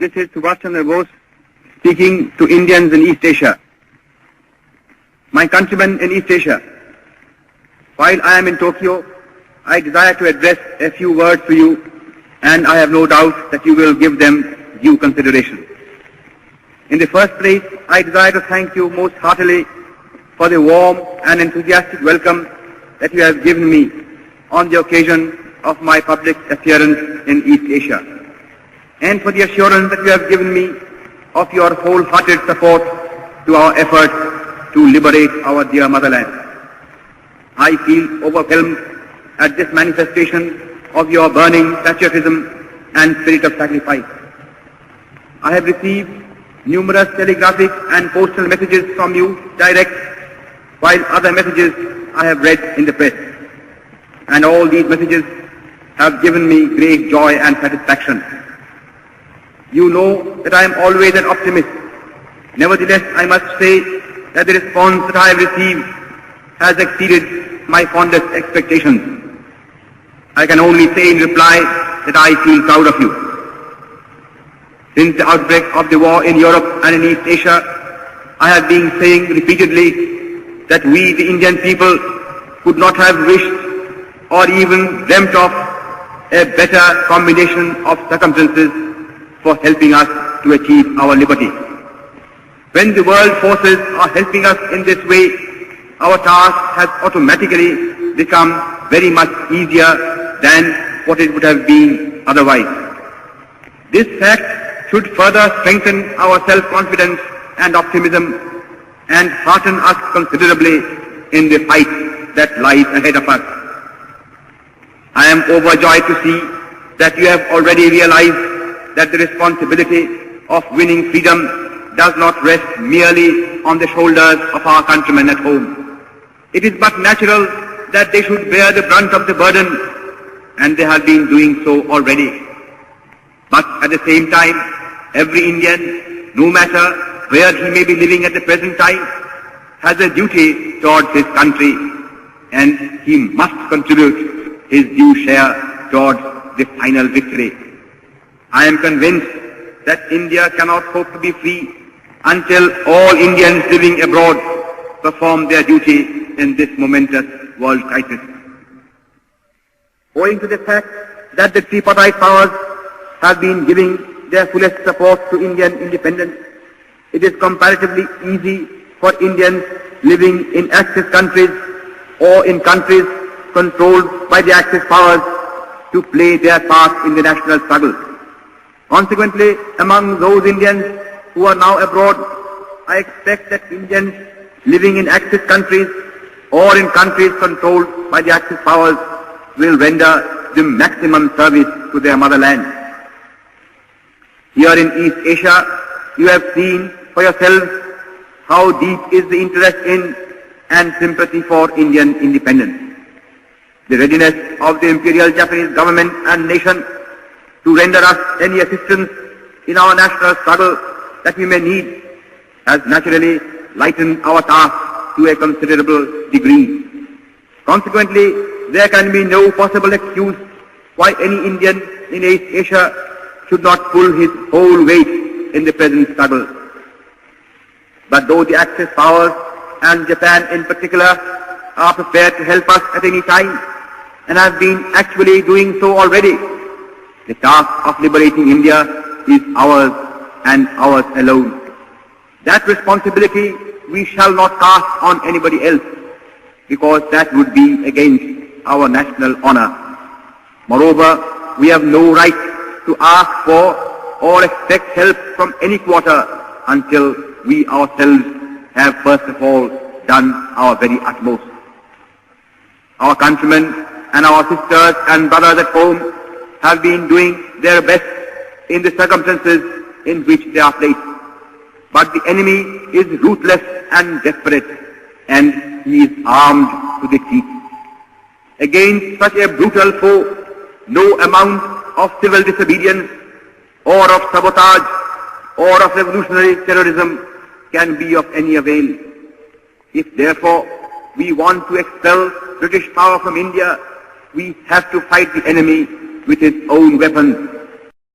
This is Subash Chandra Bose speaking to Indians in East Asia. My countrymen in East Asia, while I am in Tokyo, I desire to address a few words to you, and I have no doubt that you will give them due consideration. In the first place, I desire to thank you most heartily for the warm and enthusiastic welcome that you have given me on the occasion of my public appearance in East Asia, and for the assurance that you have given me of your wholehearted support to our efforts to liberate our dear motherland. I feel overwhelmed at this manifestation of your burning patriotism and spirit of sacrifice. I have received numerous telegraphic and postal messages from you direct, while other messages I have read in the press. And all these messages have given me great joy and satisfaction. You know that I am always an optimist. Nevertheless, I must say that the response that I have received has exceeded my fondest expectations. I can only say in reply that I feel proud of you. Since the outbreak of the war in Europe and in East Asia, I have been saying repeatedly that we, the Indian people, could not have wished or even dreamt of a better combination of circumstances for helping us to achieve our liberty. When the world forces are helping us in this way, our task has automatically become very much easier than what it would have been otherwise. This fact should further strengthen our self-confidence and optimism and hearten us considerably in the fight that lies ahead of us. I am overjoyed to see that you have already realized that the responsibility of winning freedom does not rest merely on the shoulders of our countrymen at home. It is but natural that they should bear the brunt of the burden, and they have been doing so already. But at the same time, every Indian, no matter where he may be living at the present time, has a duty towards his country, and he must contribute his due share towards the final victory. I am convinced that India cannot hope to be free until all Indians living abroad perform their duty in this momentous world crisis. Owing to the fact that the tripartite powers have been giving their fullest support to Indian independence, it is comparatively easy for Indians living in Axis countries or in countries controlled by the Axis powers to play their part in the national struggle. Consequently, among those Indians who are now abroad, I expect that Indians living in Axis countries or in countries controlled by the Axis powers will render the maximum service to their motherland. Here in East Asia, you have seen for yourselves how deep is the interest in and sympathy for Indian independence. The readiness of the Imperial Japanese government and nation to render us any assistance in our national struggle that we may need has naturally lightened our task to a considerable degree. Consequently, there can be no possible excuse why any Indian in East Asia should not pull his whole weight in the present struggle. But though the Axis powers and Japan in particular are prepared to help us at any time and have been actually doing so already, the task of liberating India is ours and ours alone. That responsibility we shall not cast on anybody else, because that would be against our national honor. Moreover, we have no right to ask for or expect help from any quarter until we ourselves have first of all done our very utmost. Our countrymen and our sisters and brothers at home have been doing their best in the circumstances in which they are placed. But the enemy is ruthless and desperate, and he is armed to the teeth. Against such a brutal foe, no amount of civil disobedience or of sabotage or of revolutionary terrorism can be of any avail. If therefore we want to expel British power from India, we have to fight the enemy with his own weapons,